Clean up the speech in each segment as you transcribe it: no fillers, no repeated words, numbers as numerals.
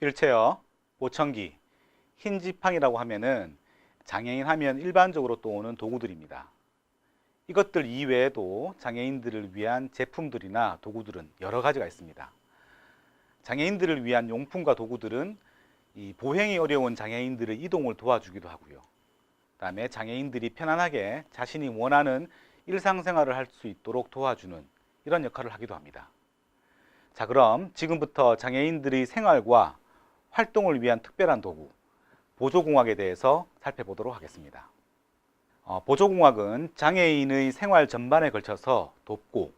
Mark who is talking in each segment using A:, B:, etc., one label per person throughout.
A: 휠체어, 보청기, 흰 지팡이라고 하면은 장애인 하면 일반적으로 또 오는 도구들입니다. 이것들 이외에도 장애인들을 위한 제품들이나 도구들은 여러 가지가 있습니다. 장애인들을 위한 용품과 도구들은 이 보행이 어려운 장애인들의 이동을 도와주기도 하고요. 그다음에 장애인들이 편안하게 자신이 원하는 일상생활을 할 수 있도록 도와주는 이런 역할을 하기도 합니다. 자, 그럼 지금부터 장애인들의 생활과 활동을 위한 특별한 도구, 보조공학에 대해서 살펴보도록 하겠습니다. 보조공학은 장애인의 생활 전반에 걸쳐서 돕고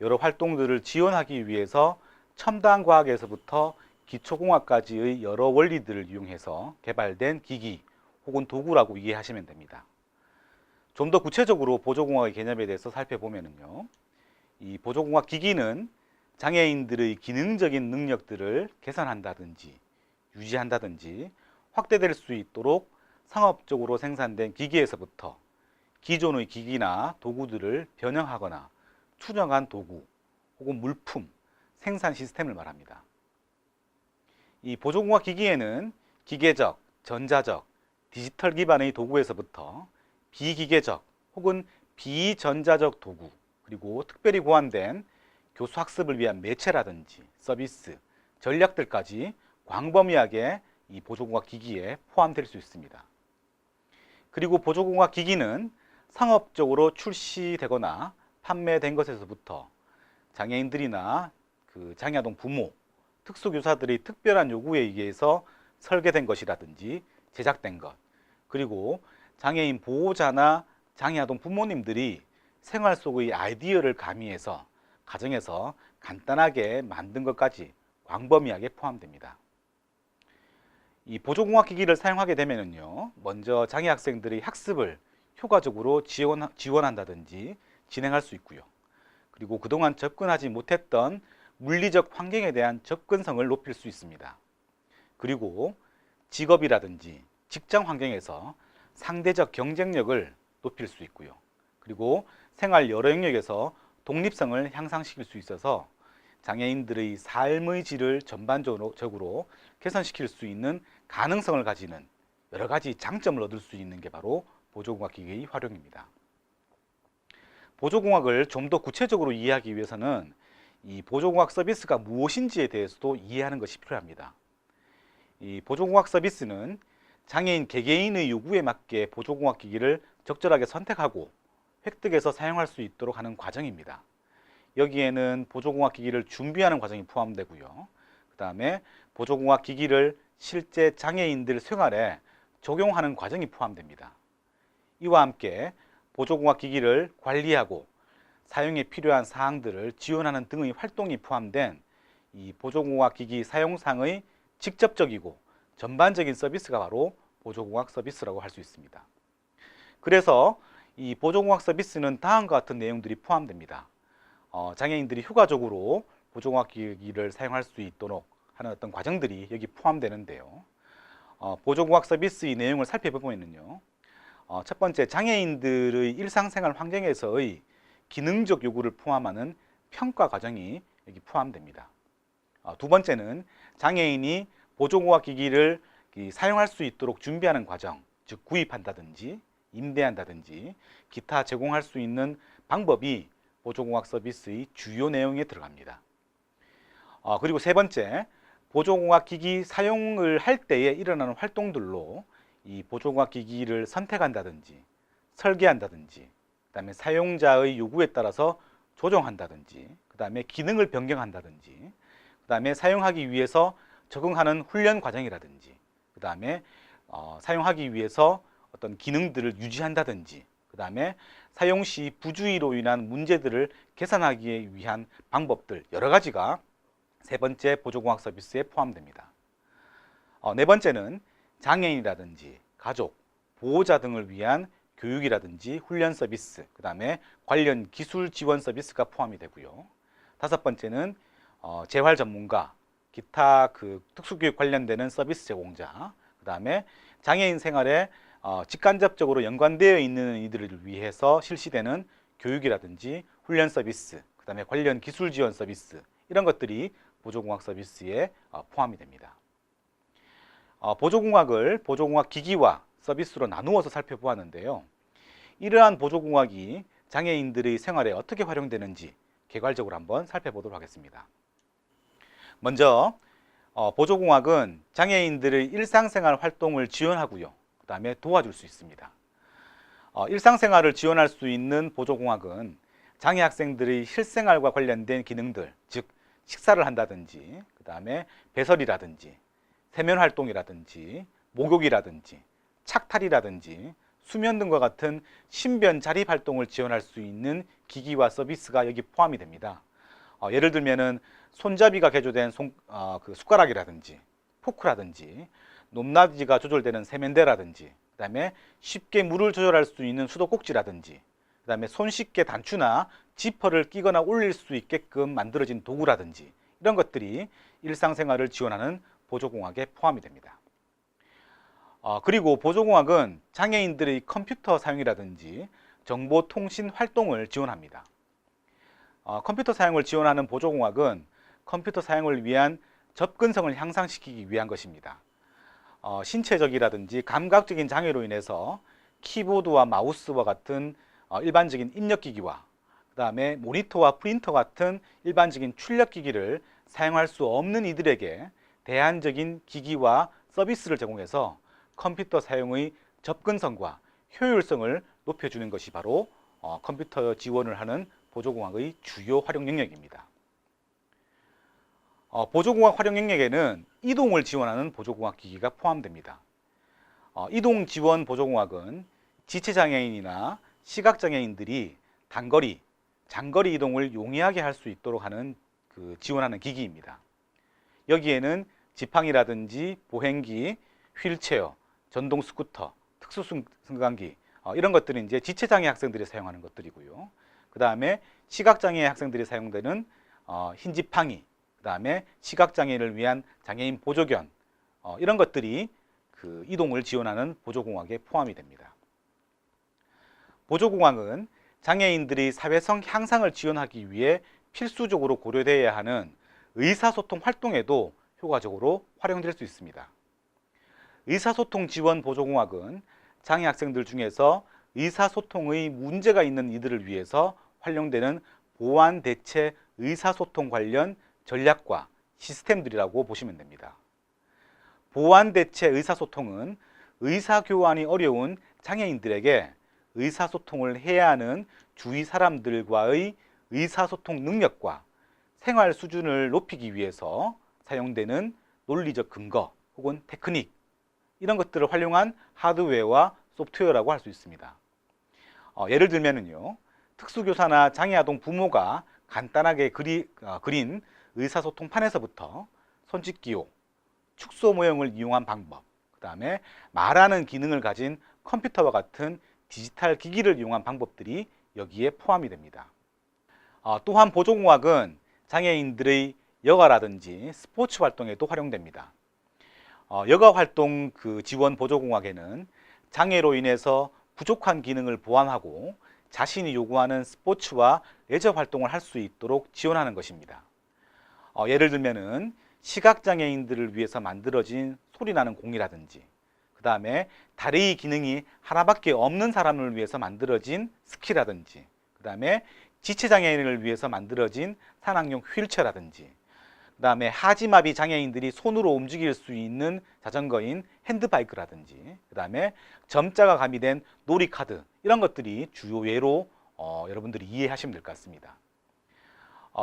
A: 여러 활동들을 지원하기 위해서 첨단 과학에서부터 기초공학까지의 여러 원리들을 이용해서 개발된 기기 혹은 도구라고 이해하시면 됩니다. 좀 더 구체적으로 보조공학의 개념에 대해서 살펴보면요, 이 보조공학 기기는 장애인들의 기능적인 능력들을 개선한다든지 유지한다든지 확대될 수 있도록 상업적으로 생산된 기기에서부터 기존의 기기나 도구들을 변형하거나 추정한 도구 혹은 물품, 생산 시스템을 말합니다. 이 보조공학 기기에는 기계적, 전자적, 디지털 기반의 도구에서부터 비기계적 혹은 비전자적 도구, 그리고 특별히 고안된 교수학습을 위한 매체라든지 서비스, 전략들까지 광범위하게 이 보조공학 기기에 포함될 수 있습니다. 그리고 보조공학 기기는 상업적으로 출시되거나 판매된 것에서부터 장애인들이나 장애아동 부모, 특수교사들의 특별한 요구에 의해서 설계된 것이라든지 제작된 것, 그리고 장애인 보호자나 장애아동 부모님들이 생활 속의 아이디어를 가미해서 가정에서 간단하게 만든 것까지 광범위하게 포함됩니다. 이 보조공학 기기를 사용하게 되면요, 먼저 장애 학생들의 학습을 효과적으로 지원한다든지 진행할 수 있고요. 그리고 그동안 접근하지 못했던 물리적 환경에 대한 접근성을 높일 수 있습니다. 그리고 직업이라든지 직장 환경에서 상대적 경쟁력을 높일 수 있고요. 그리고 생활 여러 영역에서 독립성을 향상시킬 수 있어서 장애인들의 삶의 질을 전반적으로 개선시킬 수 있는 가능성을 가지는 여러 가지 장점을 얻을 수 있는 게 바로 보조공학 기기의 활용입니다. 보조공학을 좀 더 구체적으로 이해하기 위해서는 이 보조공학 서비스가 무엇인지에 대해서도 이해하는 것이 필요합니다. 이 보조공학 서비스는 장애인 개개인의 요구에 맞게 보조공학 기기를 적절하게 선택하고 획득해서 사용할 수 있도록 하는 과정입니다. 여기에는 보조공학 기기를 준비하는 과정이 포함되고요. 그 다음에 보조공학 기기를 실제 장애인들 생활에 적용하는 과정이 포함됩니다. 이와 함께 보조공학 기기를 관리하고 사용에 필요한 사항들을 지원하는 등의 활동이 포함된 이 보조공학 기기 사용상의 직접적이고 전반적인 서비스가 바로 보조공학 서비스라고 할 수 있습니다. 그래서 이 보조공학 서비스는 다음과 같은 내용들이 포함됩니다. 장애인들이 효과적으로 보조공학 기기를 사용할 수 있도록 하는 어떤 과정들이 여기 포함되는데요. 보조공학 서비스의 내용을 살펴보면요, 첫 번째, 장애인들의 일상생활 환경에서의 기능적 요구를 포함하는 평가 과정이 여기 포함됩니다. 두 번째는 장애인이 보조공학 기기를 사용할 수 있도록 준비하는 과정, 즉 구입한다든지 임대한다든지 기타 제공할 수 있는 방법이 보조공학 서비스의 주요 내용에 들어갑니다. 그리고 세 번째, 보조공학 기기 사용을 할 때에 일어나는 활동들로 이 보조공학 기기를 선택한다든지 설계한다든지 그다음에 사용자의 요구에 따라서 조정한다든지 그다음에 기능을 변경한다든지 그다음에 사용하기 위해서 적응하는 훈련 과정이라든지 그다음에 사용하기 위해서 어떤 기능들을 유지한다든지 그다음에 사용 시 부주의로 인한 문제들을 개선하기 위한 방법들 여러 가지가 세 번째 보조공학 서비스에 포함됩니다. 네 번째는 장애인이라든지 가족, 보호자 등을 위한 교육이라든지 훈련 서비스, 그 다음에 관련 기술 지원 서비스가 포함이 되고요. 다섯 번째는 재활 전문가, 기타 특수교육 관련되는 서비스 제공자, 그 다음에 장애인 생활에 직간접적으로 연관되어 있는 이들을 위해서 실시되는 교육이라든지 훈련 서비스, 그 다음에 관련 기술 지원 서비스 이런 것들이 보조공학 서비스에 포함이 됩니다. 보조공학을 보조공학 기기와 서비스로 나누어서 살펴보았는데요. 이러한 보조공학이 장애인들의 생활에 어떻게 활용되는지 개괄적으로 한번 살펴보도록 하겠습니다. 먼저 보조공학은 장애인들의 일상생활 활동을 지원하고요. 그 다음에 도와줄 수 있습니다. 일상생활을 지원할 수 있는 보조공학은 장애 학생들의 실생활과 관련된 기능들, 즉 식사를 한다든지, 그 다음에 배설이라든지, 세면활동이라든지, 목욕이라든지, 착탈이라든지, 수면 등과 같은 신변 자립 활동을 지원할 수 있는 기기와 서비스가 여기 포함이 됩니다. 예를 들면은 손잡이가 개조된 숟가락이라든지, 포크라든지, 높낮이가 조절되는 세면대라든지, 그 다음에 쉽게 물을 조절할 수 있는 수도꼭지라든지, 그 다음에 손쉽게 단추나 지퍼를 끼거나 올릴 수 있게끔 만들어진 도구라든지, 이런 것들이 일상생활을 지원하는 보조공학에 포함이 됩니다. 그리고 보조공학은 장애인들의 컴퓨터 사용이라든지 정보통신 활동을 지원합니다. 컴퓨터 사용을 지원하는 보조공학은 컴퓨터 사용을 위한 접근성을 향상시키기 위한 것입니다. 신체적이라든지 감각적인 장애로 인해서 키보드와 마우스와 같은 일반적인 입력기기와 그 다음에 모니터와 프린터 같은 일반적인 출력기기를 사용할 수 없는 이들에게 대안적인 기기와 서비스를 제공해서 컴퓨터 사용의 접근성과 효율성을 높여주는 것이 바로 컴퓨터 지원을 하는 보조공학의 주요 활용 영역입니다. 보조공학 활용 영역에는 이동을 지원하는 보조공학 기기가 포함됩니다. 이동 지원 보조공학은 지체장애인이나 시각장애인들이 단거리, 장거리 이동을 용이하게 할 수 있도록 하는 지원하는 기기입니다. 여기에는 지팡이라든지 보행기, 휠체어, 전동 스쿠터, 특수 승강기 이런 것들은 이제 지체장애 학생들이 사용하는 것들이고요. 그 다음에 시각장애 학생들이 사용되는 흰 지팡이, 그 다음에 시각장애인을 위한 장애인 보조견 이런 것들이 이동을 지원하는 보조공학에 포함이 됩니다. 보조공학은 장애인들이 사회성 향상을 지원하기 위해 필수적으로 고려되어야 하는 의사소통 활동에도 효과적으로 활용될 수 있습니다. 의사소통 지원 보조공학은 장애 학생들 중에서 의사소통의 문제가 있는 이들을 위해서 활용되는 보완 대체 의사소통 관련 전략과 시스템들이라고 보시면 됩니다. 보완 대체 의사소통은 의사교환이 어려운 장애인들에게 의사소통을 해야 하는 주위 사람들과의 의사소통 능력과 생활 수준을 높이기 위해서 사용되는 논리적 근거 혹은 테크닉 이런 것들을 활용한 하드웨어와 소프트웨어라고 할 수 있습니다. 예를 들면은요, 특수교사나 장애아동 부모가 간단하게 그린 의사소통판에서부터 손짓기호, 축소 모형을 이용한 방법, 그 다음에 말하는 기능을 가진 컴퓨터와 같은 디지털 기기를 이용한 방법들이 여기에 포함이 됩니다. 또한 보조공학은 장애인들의 여가라든지 스포츠 활동에도 활용됩니다. 여가 활동 지원 보조공학에는 장애로 인해서 부족한 기능을 보완하고 자신이 요구하는 스포츠와 레저 활동을 할 수 있도록 지원하는 것입니다. 예를 들면은 시각장애인들을 위해서 만들어진 소리나는 공이라든지, 그 다음에 다리 기능이 하나밖에 없는 사람을 위해서 만들어진 스키라든지, 그 다음에 지체장애인을 위해서 만들어진 산악용 휠체어라든지, 그 다음에 하지마비 장애인들이 손으로 움직일 수 있는 자전거인 핸드바이크라든지, 그 다음에 점자가 가미된 놀이카드 이런 것들이 주요 예로 여러분들이 이해하시면 될 것 같습니다.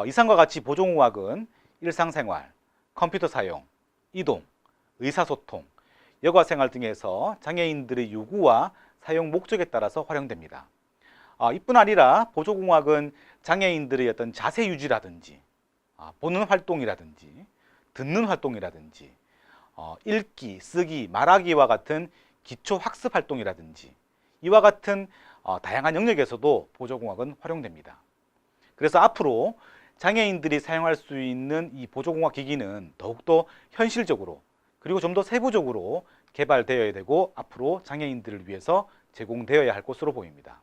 A: 이상과 같이 보조공학은 일상생활, 컴퓨터 사용, 이동, 의사소통, 여가생활 등에서 장애인들의 요구와 사용 목적에 따라서 활용됩니다. 이뿐 아니라 보조공학은 장애인들의 어떤 자세 유지라든지 보는 활동이라든지 듣는 활동이라든지 읽기, 쓰기, 말하기와 같은 기초 학습 활동이라든지 이와 같은 다양한 영역에서도 보조공학은 활용됩니다. 그래서 앞으로 장애인들이 사용할 수 있는 이 보조공학 기기는 더욱더 현실적으로 그리고 좀 더 세부적으로 개발되어야 되고 앞으로 장애인들을 위해서 제공되어야 할 것으로 보입니다.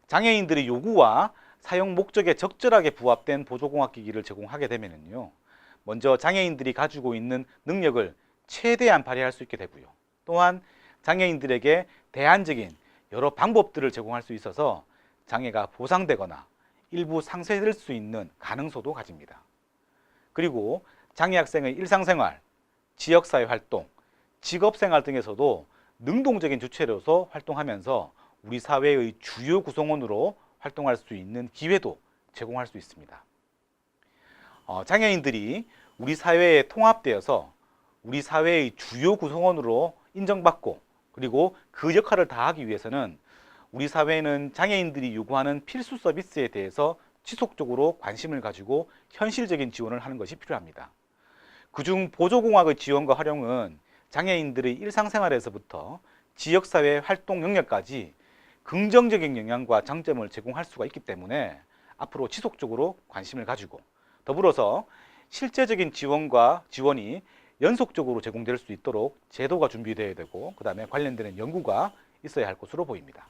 A: 장애인들의 요구와 사용 목적에 적절하게 부합된 보조공학 기기를 제공하게 되면요, 먼저 장애인들이 가지고 있는 능력을 최대한 발휘할 수 있게 되고요. 또한 장애인들에게 대안적인 여러 방법들을 제공할 수 있어서 장애가 보상되거나 일부 상쇄될 수 있는 가능성도 가집니다. 그리고 장애 학생의 일상생활, 지역사회 활동, 직업생활 등에서도 능동적인 주체로서 활동하면서 우리 사회의 주요 구성원으로 활동할 수 있는 기회도 제공할 수 있습니다. 장애인들이 우리 사회에 통합되어서 우리 사회의 주요 구성원으로 인정받고 그리고 그 역할을 다하기 위해서는 우리 사회는 장애인들이 요구하는 필수 서비스에 대해서 지속적으로 관심을 가지고 현실적인 지원을 하는 것이 필요합니다. 그중 보조공학의 지원과 활용은 장애인들의 일상생활에서부터 지역사회 활동 영역까지 긍정적인 영향과 장점을 제공할 수가 있기 때문에 앞으로 지속적으로 관심을 가지고 더불어서 실제적인 지원이 연속적으로 제공될 수 있도록 제도가 준비되어야 되고 그 다음에 관련되는 연구가 있어야 할 것으로 보입니다.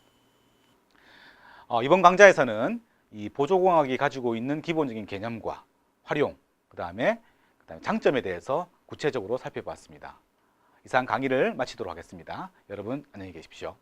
A: 이번 강좌에서는 이 보조공학이 가지고 있는 기본적인 개념과 활용, 그 다음에 장점에 대해서 구체적으로 살펴봤습니다. 이상 강의를 마치도록 하겠습니다. 여러분 안녕히 계십시오.